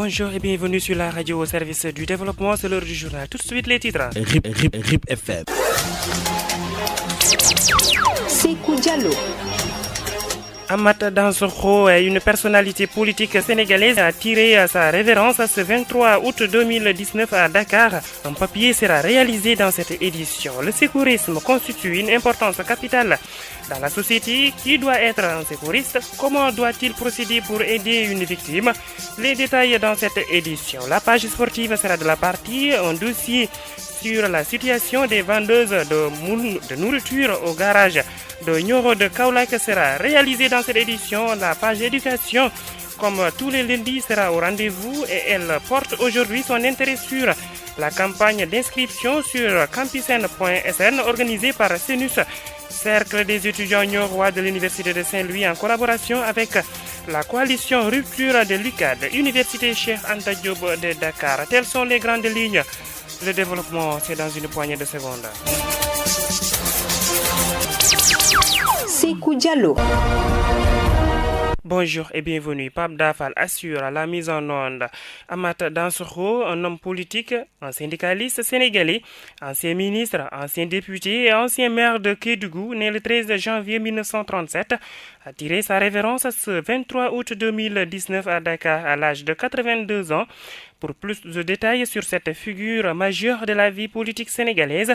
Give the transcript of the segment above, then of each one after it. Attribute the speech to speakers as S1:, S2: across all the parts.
S1: Bonjour et bienvenue sur la radio au service du développement, c'est l'heure du journal. Tout de suite les titres.
S2: RIP FM.
S3: Sékou Diallo.
S1: Amata Dansokho, une personnalité politique sénégalaise, a tiré sa révérence ce 23 août 2019 à Dakar. Un papier sera réalisé dans cette édition. Le secourisme constitue une importance capitale dans la société. Qui doit être un secouriste? Comment doit-il procéder pour aider une victime? Les détails dans cette édition. La page sportive sera de la partie, un dossier sur la situation des vendeuses de nourriture au garage de Nioro de Kaolack sera réalisée dans cette édition. La page éducation, comme tous les lundis, sera au rendez-vous et elle porte aujourd'hui son intérêt sur la campagne d'inscription sur campusn.sn organisée par Senus, Cercle des étudiants niorois de l'Université de Saint-Louis en collaboration avec la coalition Rupture de l'UCAD, Université Cheikh Anta Diop de Dakar. Telles sont les grandes lignes. Le développement, c'est dans une poignée de secondes.
S3: Sékou Diallo.
S1: Bonjour et bienvenue. Pape Dafal assure la mise en onde. Amata Dansokho, un homme politique, un syndicaliste sénégalais, ancien ministre, ancien député et ancien maire de Kédougou, né le 13 janvier 1937, a tiré sa révérence ce 23 août 2019 à Dakar à l'âge de 82 ans. Pour plus de détails sur cette figure majeure de la vie politique sénégalaise,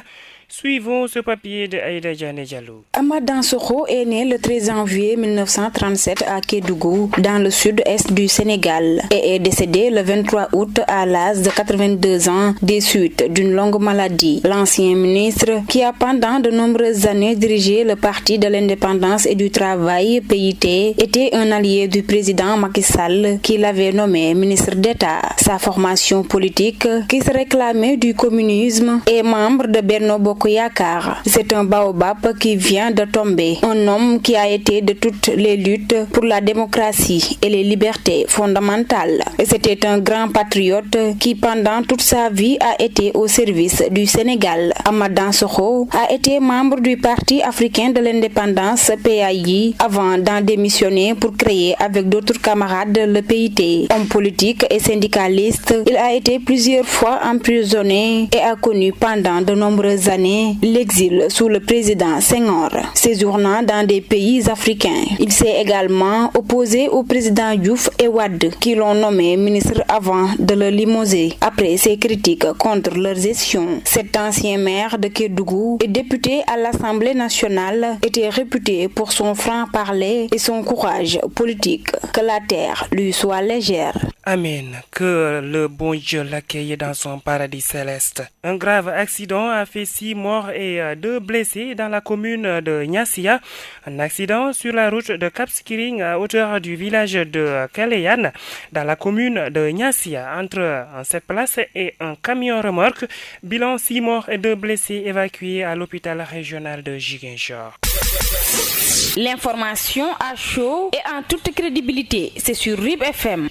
S1: suivons ce papier de Aïda Diané Diallo.
S3: Amata Dansokho est né le 13 janvier 1937 à Kédougou, dans le sud-est du Sénégal, et est décédé le 23 août à l'âge de 82 ans des suites d'une longue maladie. L'ancien ministre, qui a pendant de nombreuses années dirigé le Parti de l'Indépendance et du Travail, PIT, était un allié du président Macky Sall, qui l'avait nommé ministre d'État. Sa formation politique, qui se réclamait du communisme, est membre de Benno Bokk Yakaar. C'est un baobab qui vient de tomber, un homme qui a été de toutes les luttes pour la démocratie et les libertés fondamentales. Et c'était un grand patriote qui, pendant toute sa vie, a été au service du Sénégal. Amata Dansokho a été membre du Parti africain de l'indépendance, PAI, avant d'en démissionner pour créer avec d'autres camarades le PIT. Homme politique et syndicaliste, il a été plusieurs fois emprisonné et a connu pendant de nombreuses années l'exil sous le président Senghor, séjournant dans des pays africains. Il s'est également opposé au président Diouf et Wade, qui l'ont nommé ministre avant de le limoger après ses critiques contre leur gestion. Cet ancien maire de Kédougou et député à l'Assemblée nationale était réputé pour son franc-parler et son courage politique. Que la terre lui soit légère.
S1: Amen. Que le bon Dieu l'accueille dans son paradis céleste. Un grave accident a fait 6 morts et 2 blessés dans la commune de Niassia. Un accident sur la route de Cap Skirring à hauteur du village de Kaleyan, dans la commune de Niassia, entre cette place et un camion remorque. Bilan 6 morts et 2 blessés évacués à l'hôpital régional de Ziguinchor.
S3: L'information à chaud et en toute crédibilité, c'est sur RIP FM.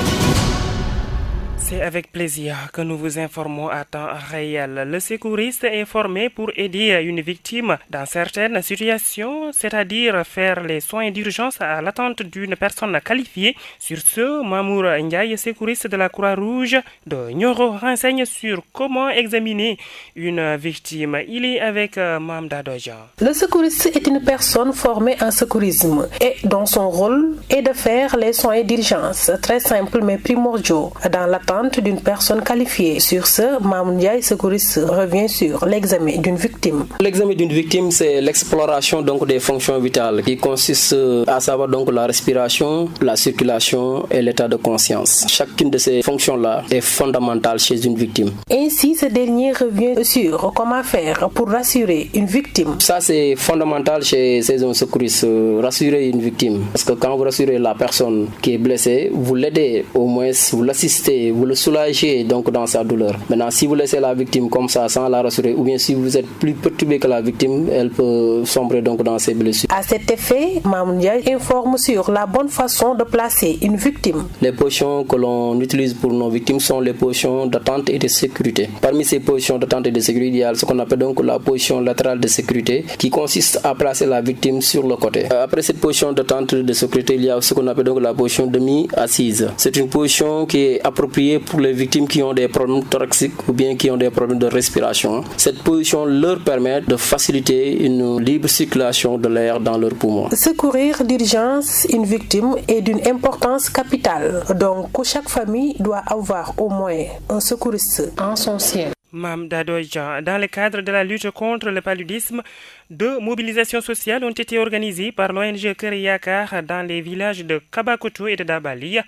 S1: C'est avec plaisir que nous vous informons à temps réel. Le secouriste est formé pour aider une victime dans certaines situations, c'est-à-dire faire les soins d'urgence à l'attente d'une personne qualifiée. Sur ce, Mamour Ndiaye, secouriste de la Croix-Rouge de Nioro, renseigne sur comment examiner une victime. Il est avec Mamda Dojan.
S4: Le secouriste est une personne formée en secourisme et dont son rôle est de faire les soins d'urgence, très simples mais primordiaux, dans l'attente d'une personne qualifiée. Sur ce, Mamour Ndiaye, secouriste, revient sur l'examen d'une victime.
S5: L'examen d'une victime, c'est l'exploration donc des fonctions vitales qui consiste à savoir donc la respiration, la circulation et l'état de conscience. Chacune de ces fonctions-là est fondamentale chez une victime.
S4: Ainsi, ce dernier revient sur comment faire pour rassurer une victime.
S5: Ça, c'est fondamental chez un secouriste, rassurer une victime. Parce que quand vous rassurez la personne qui est blessée, vous l'aidez, au moins vous l'assistez, vous le soulager donc dans sa douleur. Maintenant, si vous laissez la victime comme ça sans la rassurer, ou bien si vous êtes plus perturbé que la victime, elle peut sombrer donc dans ses blessures.
S4: À cet effet, Mamour Ndiaye informe sur la bonne façon de placer une victime.
S5: Les positions que l'on utilise pour nos victimes sont les positions d'attente et de sécurité. Parmi ces positions d'attente et de sécurité, il y a ce qu'on appelle donc la position latérale de sécurité qui consiste à placer la victime sur le côté. Après cette position d'attente et de sécurité, il y a ce qu'on appelle donc la position demi-assise. C'est une position qui est appropriée particulier pour les victimes qui ont des problèmes thoraciques ou bien qui ont des problèmes de respiration. Cette position leur permet de faciliter une libre circulation de l'air dans leurs poumons.
S4: Secourir d'urgence une victime est d'une importance capitale. Donc, chaque famille doit avoir au moins un secouriste en son sein.
S1: Mam Dadojan, dans le cadre de la lutte contre le paludisme, 2 mobilisations sociales ont été organisées par l'ONG Kër dans les villages de Kabakoto et de Dabali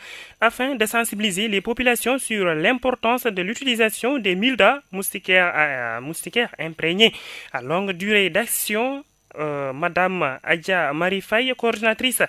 S1: afin de sensibiliser les populations sur l'importance de l'utilisation des mildas moustiquaires imprégnés à longue durée d'action. Madame Adja Marifaye, coordinatrice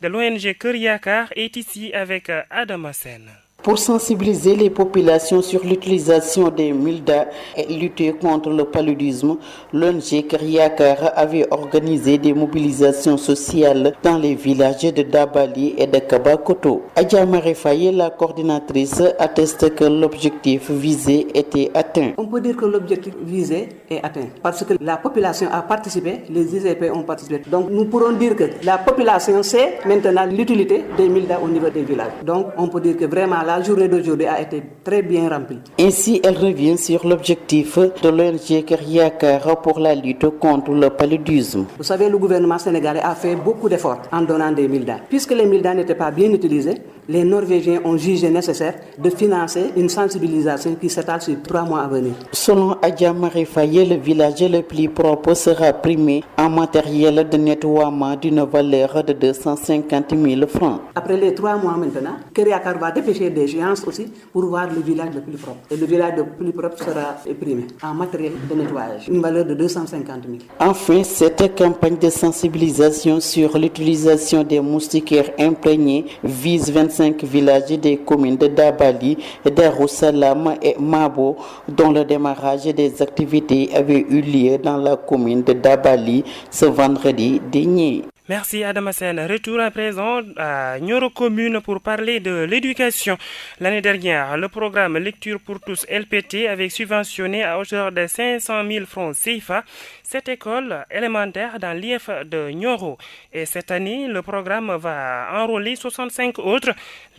S1: de l'ONG Kër est ici avec Adama Sen.
S2: Pour sensibiliser les populations sur l'utilisation des mildas et lutter contre le paludisme, l'ONG Kër avait organisé des mobilisations sociales dans les villages de Dabali et de Kabakoto. Adja Marifaye, la coordinatrice, atteste que l'objectif visé était atteint.
S6: On peut dire que l'objectif visé est atteint parce que la population a participé, les ICP ont participé. Donc nous pourrons dire que la population sait maintenant l'utilité des mildas au niveau des villages. Donc on peut dire que vraiment la journée d'aujourd'hui a été très bien remplie.
S2: Ainsi, elle revient sur l'objectif de l'ONG Kër pour la lutte contre le paludisme.
S6: Vous savez, le gouvernement sénégalais a fait beaucoup d'efforts en donnant des mildas. Puisque les mildas n'étaient pas bien utilisés, les Norvégiens ont jugé nécessaire de financer une sensibilisation qui s'étale sur 3 mois à venir.
S2: Selon Adja Marifaye, le village le plus propre sera primé en matériel de nettoiement d'une valeur de 250 000 francs.
S6: Après les 3 mois maintenant, Kër va dépêcher des géances aussi pour voir le village le plus propre. Et le village le plus propre sera primé en matériel de nettoyage, une valeur de 250 000.
S2: Enfin, cette campagne de sensibilisation sur l'utilisation des moustiquaires imprégnés vise 25 villages des communes de Dabali, Darussalam et Mabo, dont le démarrage des activités avait eu lieu dans la commune de Dabali ce vendredi dernier.
S1: Merci Adama Sen. Retour à présent à Nioro Commune pour parler de l'éducation. L'année dernière, le programme Lecture pour tous LPT avait subventionné à hauteur de 500 000 francs CFA cette école élémentaire dans l'IF de Nioro. Et cette année, le programme va enrôler 65 autres.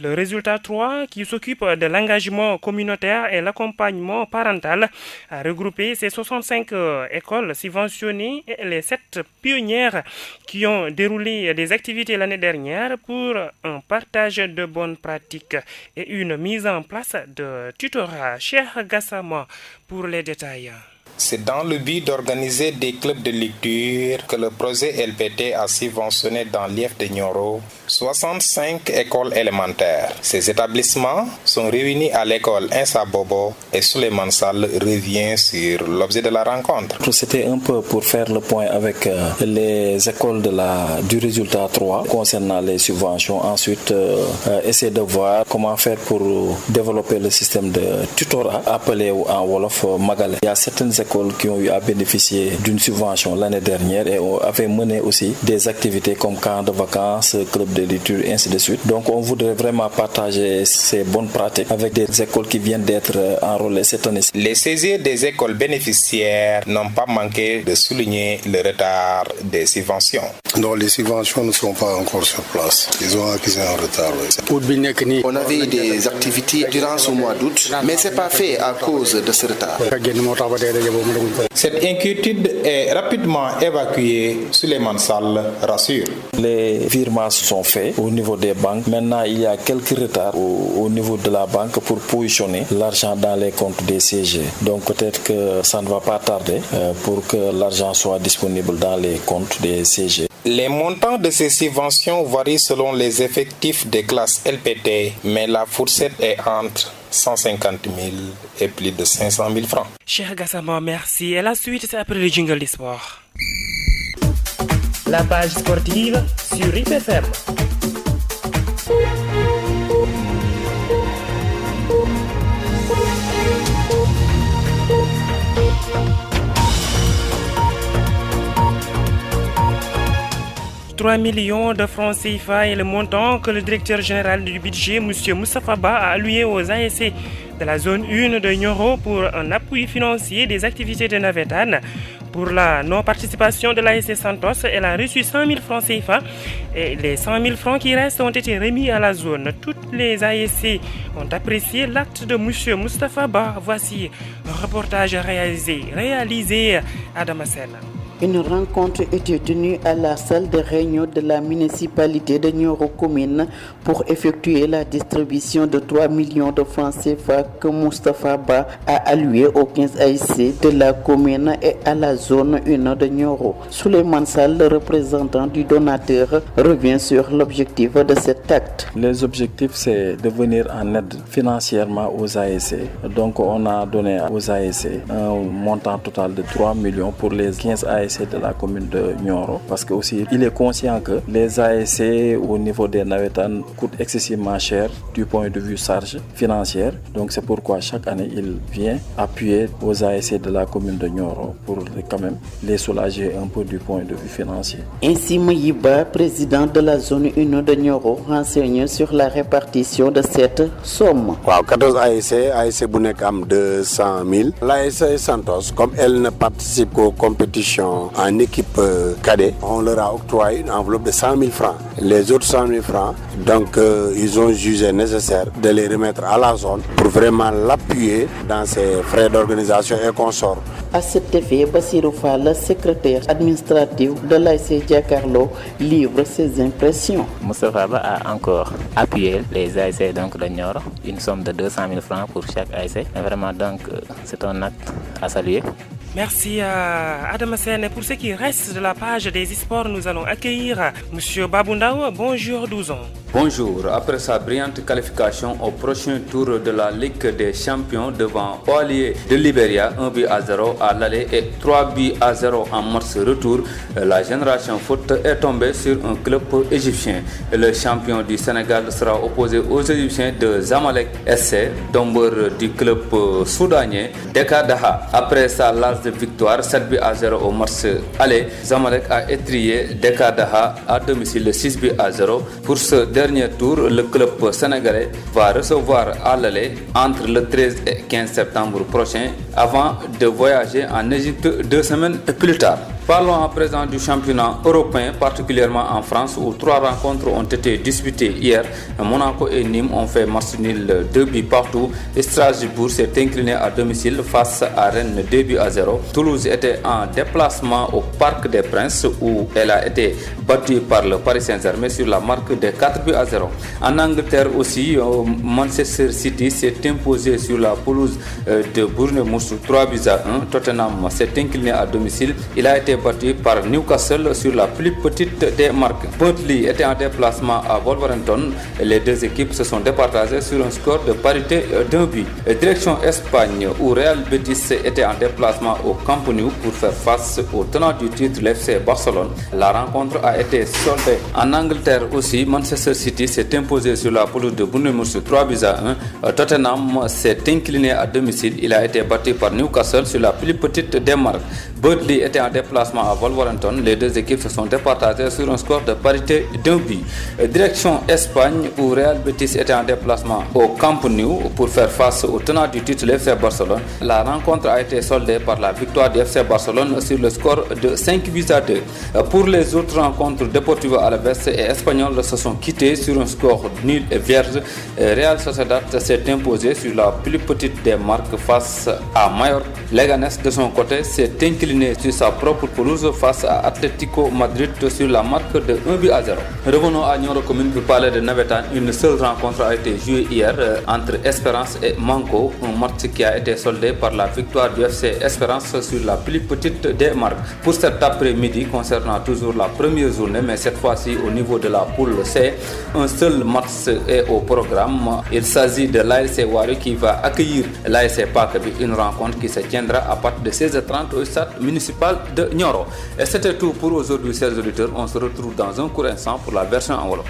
S1: Le résultat 3, qui s'occupe de l'engagement communautaire et l'accompagnement parental, a regroupé ces 65 écoles subventionnées et les 7 pionnières qui ont déroulé des activités l'année dernière pour un partage de bonnes pratiques et une mise en place de tutorat. Cheikh Gassama pour les détails.
S7: C'est dans le but d'organiser des clubs de lecture que le projet LPT a subventionné dans l'IF de Nioro 65 écoles élémentaires. Ces établissements sont réunis à l'école Insa Bobo et Souleymane Sall revient sur l'objet de la rencontre.
S8: C'était un peu pour faire le point avec les écoles du résultat 3 concernant les subventions. Ensuite, essayer de voir comment faire pour développer le système de tutorat appelé en Wolof Magale. Il y a certaines écoles qui ont eu à bénéficier d'une subvention l'année dernière et avaient mené aussi des activités comme camp de vacances, club de lecture, ainsi de suite. Donc on voudrait vraiment partager ces bonnes pratiques avec des écoles qui viennent d'être enrôlées cette année.
S7: Les saisie des écoles bénéficiaires n'ont pas manqué de souligner le retard des subventions.
S9: Non, les subventions ne sont pas encore sur place. Ils ont accusé un retard.
S10: On avait eu des activités durant ce mois d'août, mais ce n'est pas fait à cause de ce retard.
S7: Cette inquiétude est rapidement évacuée, Souleymane Sall rassure.
S8: Les virements sont faits au niveau des banques. Maintenant, il y a quelques retards au niveau de la banque pour positionner l'argent dans les comptes des CG. Donc peut-être que ça ne va pas tarder pour que l'argent soit disponible dans les comptes des CG.
S7: Les montants de ces subventions varient selon les effectifs des classes LPT, mais la fourchette est entre 150 000 et plus de 500 000 francs.
S1: Cheikh Gassama, merci. Et la suite, c'est après le jingle du sport. La page sportive sur IPFM. « 3 millions de francs CFA est le montant que le directeur général du budget, M. Moustapha Ba, a alloué aux ASC de la zone 1 de Nioro pour un appui financier des activités de Navetane. Pour la non-participation de l'ASC Santos, elle a reçu 100 000 francs CFA et les 100 000 francs qui restent ont été remis à la zone. Toutes les ASC ont apprécié l'acte de M. Moustapha Ba. Voici un reportage réalisé à Damasen.
S2: Une rencontre était tenue à la salle de réunion de la municipalité de Nioro Commune pour effectuer la distribution de 3 millions de francs CFA que Moustapha Ba a alloué aux 15 ASC de la commune et à la zone 1 de Nioro. Souleymane Sall, le représentant du donateur, revient sur l'objectif de cet acte.
S8: Les objectifs, c'est de venir en aide financièrement aux ASC. Donc, on a donné aux ASC un montant total de 3 millions pour les 15 ASC de la commune de Nioro, parce que aussi il est conscient que les ASC au niveau des Navetan coûtent excessivement cher du point de vue charge financière. Donc c'est pourquoi chaque année il vient appuyer aux ASC de la commune de Nioro pour quand même les soulager un peu du point de vue financier.
S2: Ainsi, Mayiba, président de la zone 1 de Nioro, renseigne sur la répartition de cette somme.
S11: 14 ASC Bounek am 200 000. L'ASC Santos, comme elle ne participe qu'aux compétitions en équipe cadet, on leur a octroyé une enveloppe de 100 000 francs. Les autres 100 000 francs, donc ils ont jugé nécessaire de les remettre à la zone pour vraiment l'appuyer dans ses frais d'organisation et consorts.
S2: À cet effet, Bassirou Fall, secrétaire administratif de l'ASC Diakarlo, livre ses impressions.
S12: Moustapha Ba a encore appuyé les ASC donc de Nioro, une somme de 200 000 francs pour chaque ASC. Vraiment donc c'est un acte à saluer.
S1: Merci à Adam Sen. Pour ce qui reste de la page des sports, nous allons accueillir M. Baboundao. Bonjour 12 ans.
S13: Bonjour. Après sa brillante qualification au prochain tour de la Ligue des Champions devant Oilier de Libéria, 1-0 à l'aller et 3-0 en match retour, la génération foot est tombée sur un club égyptien. Le champion du Sénégal sera opposé aux Égyptiens de Zamalek SC, tombeur du club soudanais Dakar Daha. Après sa large victoire 7-0 au match aller, Zamalek a étrié Dakar Daha à domicile 6-0. Pour ce dernier tour, le club sénégalais va recevoir à l'aller entre le 13 et 15 septembre prochain avant de voyager en Égypte 2 semaines plus tard. Parlons à présent du championnat européen, particulièrement en France, où 3 rencontres ont été disputées hier. Monaco et Nîmes ont fait match nul 2 buts partout. Strasbourg s'est incliné à domicile face à Rennes 2-0. Toulouse était en déplacement au Parc des Princes, où elle a été battue par le Paris Saint-Germain sur la marque de 4-0. En Angleterre aussi, Manchester City s'est imposé sur la pelouse de Bournemouth 3-1. Tottenham s'est incliné à domicile. Il a été battu par Newcastle sur la plus petite des marques. Burnley était en déplacement à Wolverhampton. Les deux équipes se sont départagées sur un score de parité d'un but. Direction Espagne, où Real Betis était en déplacement au Camp Nou pour faire face au tenant du titre, l'FC Barcelone. La rencontre a été soldée. En Angleterre aussi, Manchester City s'est imposé sur la pelouse de Bournemouth 3-1. Tottenham s'est incliné à domicile. Il a été battu par Newcastle sur la plus petite des marques. Burnley était en déplacement à Wolverhampton. Les deux équipes se sont départagées sur un score de parité d'un but. Direction Espagne, où Real Betis était en déplacement au Camp Nou pour faire face au tenant du titre, l'FC Barcelone. La rencontre a été soldée par la victoire du FC Barcelone sur le score de 5-2. Pour les autres rencontres, Deportivo Alaves et Espanyol se sont quittés sur un score nul et vierge. Real Sociedad s'est imposé sur la plus petite des marques face à Mallorca. Leganés de son côté s'est incliné sur sa propre pelouse face à Atlético Madrid sur la marque de 1-0. Revenons à Nioro Commune pour parler de Navetan. Une seule rencontre a été jouée hier entre Espérance et Manko, un match qui a été soldé par la victoire du FC Espérance sur la plus petite des marques. Pour cet après-midi, concernant toujours la première journée, mais cette fois-ci au niveau de la poule C, un seul match est au programme. Il s'agit de l'ASC Wari qui va accueillir l'ASC Pakabi, une rencontre qui se tiendra à partir de 16h30 au stade municipal de Nioro. Et c'était tout pour aujourd'hui, chers auditeurs. On se retrouve dans un court instant pour la version en wolof.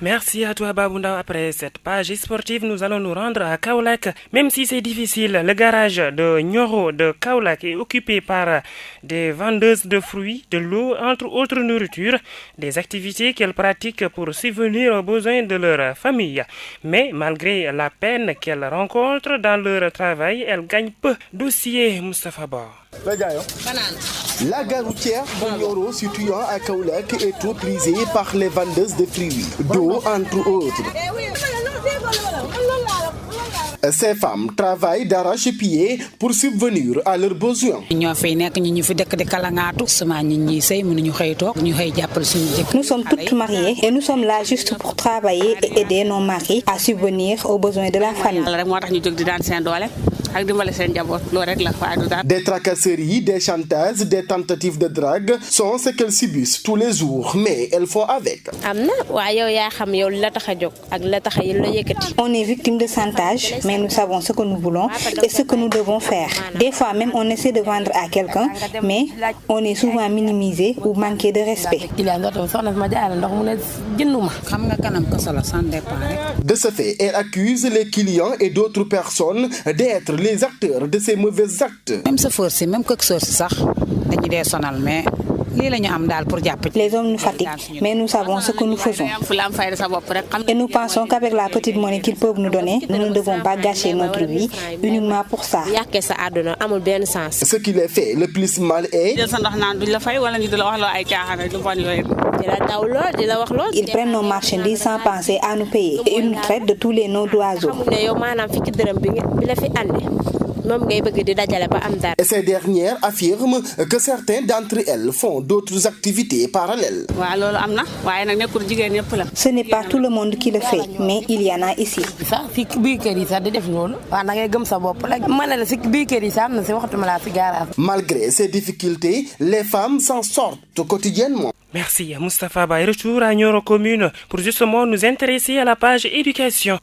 S1: Merci à toi Babounda. Après cette page sportive, nous allons nous rendre à Kaolack. Même si c'est difficile, le garage de Nioro de Kaolack est occupé par des vendeuses de fruits, de l'eau, entre autres nourritures, des activités qu'elles pratiquent pour subvenir aux besoins de leur famille. Mais malgré la peine qu'elles rencontrent dans leur travail, elles gagnent peu. Dossier Moustapha Ba.
S10: La gare routière de Nioro, situant à Kaolack, est trop prisée par les vendeuses de fruits, d'eau entre autres. Ces femmes travaillent d'arrache-pied pour subvenir à leurs besoins.
S14: Nous sommes toutes mariées et nous sommes là juste pour travailler et aider nos maris à subvenir aux besoins de la famille. Des
S10: tracasseries, des chantages, des tentatives de drague sont ce qu'elles subissent tous les jours, mais elles font avec.
S14: On est victime de chantage, mais nous savons ce que nous voulons et ce que nous devons faire. Des fois même on essaie de vendre à quelqu'un, mais on est souvent minimisé ou manqué de respect.
S10: De ce fait, elle accuse les clients et d'autres personnes d'être les acteurs de ces mauvais actes.
S14: Même les hommes nous fatiguent, mais nous savons ce que nous faisons. Et nous pensons qu'avec la petite monnaie qu'ils peuvent nous donner, nous ne devons pas gâcher notre vie uniquement pour ça.
S10: Ce qui les fait le plus mal est...
S14: Ils prennent nos marchandises sans penser à nous payer et ils nous traitent de tous les noms d'oiseaux.
S10: Et ces dernières affirment que certains d'entre elles font d'autres activités parallèles.
S14: Ce n'est pas tout le monde qui le fait, mais il y en a ici.
S10: Malgré ces difficultés, les femmes s'en sortent quotidiennement.
S1: Merci à Moustapha Ba. Retour à Nioro Commune pour justement nous intéresser à la page éducation.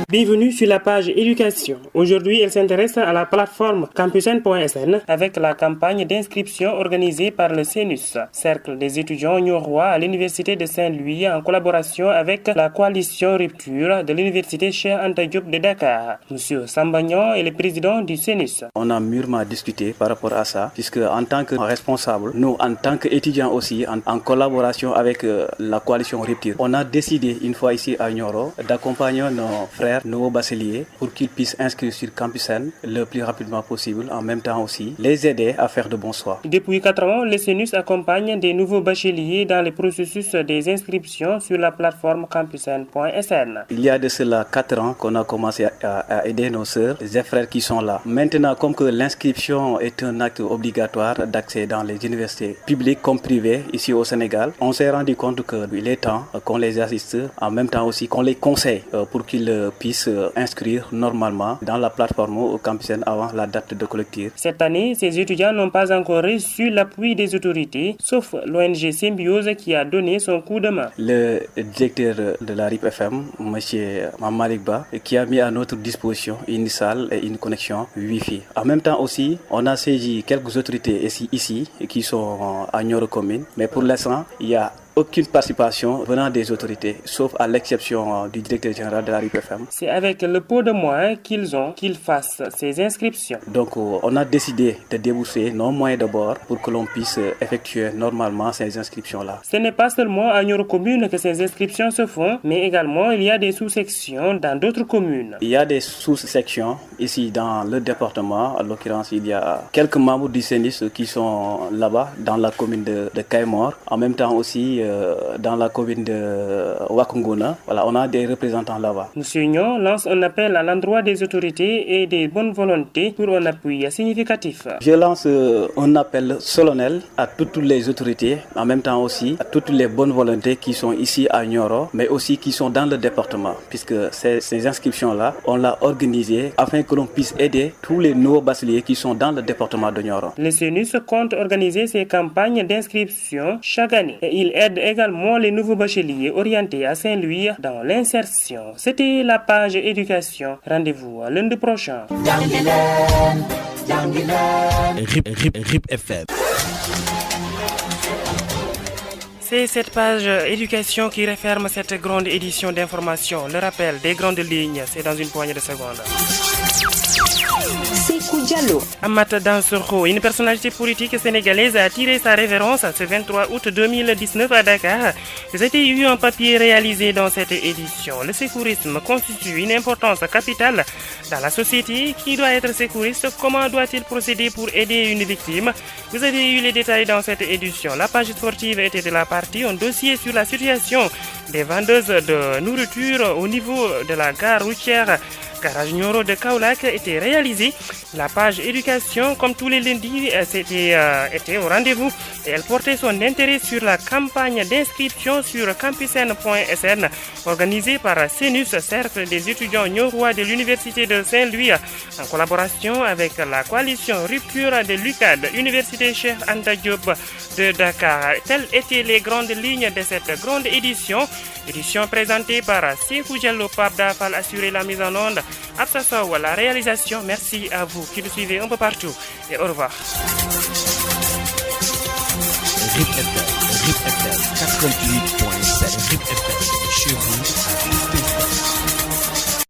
S1: Bienvenue sur la page éducation. Aujourd'hui, elle s'intéresse à la plateforme campusen.sn avec la campagne d'inscription organisée par le CENUS, Cercle des étudiants niorois à l'Université de Saint-Louis en collaboration avec la coalition Rupture de l'Université Cheikh Anta Diop de Dakar. Monsieur Sambagnon est le président du CENUS.
S15: On a mûrement discuté par rapport à ça, puisque en tant que responsable, nous en tant qu'étudiants aussi, en collaboration avec la coalition Rupture, on a décidé une fois ici à Nioro d'accompagner nos frères, nos bacheliers, pour qu'ils puissent inscrire sur Campusen le plus rapidement possible, en même temps aussi les aider à faire de bons choix.
S1: Depuis 4 ans, le CENUS accompagne des nouveaux bacheliers dans le processus des inscriptions sur la plateforme campusen.sn.
S15: Il y a de cela 4 ans qu'on a commencé à aider nos sœurs, les frères qui sont là. Maintenant, comme que l'inscription est un acte obligatoire d'accès dans les universités publiques comme privées ici au Sénégal, on s'est rendu compte qu'il est temps qu'on les assiste, en même temps aussi qu'on les conseille pour qu'ils puissent inscrire normalement dans la plateforme au Campusen avant la date de collectif.
S1: Cette année, ces étudiants n'ont pas encore reçu l'appui des autorités, sauf l'ONG Symbiose qui a donné son coup de main.
S15: Le directeur de la RIP FM, M. Mamalik Ba, qui a mis à notre disposition une salle et une connexion Wi-Fi. En même temps aussi, on a saisi quelques autorités ici qui sont à Nioro Commune, mais pour l'instant, il y a aucune participation venant des autorités, sauf à l'exception du directeur général de la RIP-FM.
S1: C'est avec le peu de moyens qu'ils fassent ces inscriptions.
S15: Donc on a décidé de débourser nos moyens de bord pour que l'on puisse effectuer normalement ces inscriptions-là.
S1: Ce n'est pas seulement à Nioro Commune que ces inscriptions se font, mais également il y a des sous-sections dans d'autres communes.
S15: Il y a des sous-sections ici dans le département. En l'occurrence, il y a quelques membres du CENUS qui sont là-bas dans la commune de Kaymor. En même temps aussi dans la commune de Wakunguna. Voilà, on a des représentants là-bas.
S1: Monsieur Nyon lance un appel à l'endroit des autorités et des bonnes volontés pour un appui significatif.
S15: Je lance un appel solennel à toutes les autorités, en même temps aussi à toutes les bonnes volontés qui sont ici à Nioro, mais aussi qui sont dans le département, puisque ces inscriptions-là, on l'a organisées afin que l'on puisse aider tous les nouveaux bacheliers qui sont dans le département de Nioro.
S1: Le CENUS compte organiser ces campagnes d'inscription chaque année et il aide également les nouveaux bacheliers orientés à Saint-Louis dans l'insertion. C'était la page éducation. Rendez-vous lundi prochain. RIP FM. C'est cette page éducation qui referme cette grande édition d'information. Le rappel des grandes lignes, c'est dans une poignée de secondes. Amata Dansokho, une personnalité politique sénégalaise, a tiré sa révérence ce 23 août 2019 à Dakar. Vous avez eu un papier réalisé dans cette édition. Le secourisme constitue une importance capitale dans la société. Qui doit être secouriste? Comment doit-il procéder pour aider une victime? Vous avez eu les détails dans cette édition. La page sportive était de la partie, un dossier sur la situation des vendeuses de nourriture au niveau de la gare routière Garage Nioro de Kaolack était réalisée. La page éducation, comme tous les lundis, était au rendez-vous et elle portait son intérêt sur la campagne d'inscription sur campusn.sn organisée par CENUS, Cercle des étudiants niorois de l'Université de Saint-Louis, en collaboration avec la coalition Rupture de l'UCAD, Université Cheikh Anta Diop de Dakar. Telles étaient les grandes lignes de cette grande édition présentée par Sekou Diallo. Pape Dafal assurer la mise en onde. Absa Sow, la réalisation. Merci à vous qui nous suivez un peu partout et au revoir.
S16: RIP FM 88.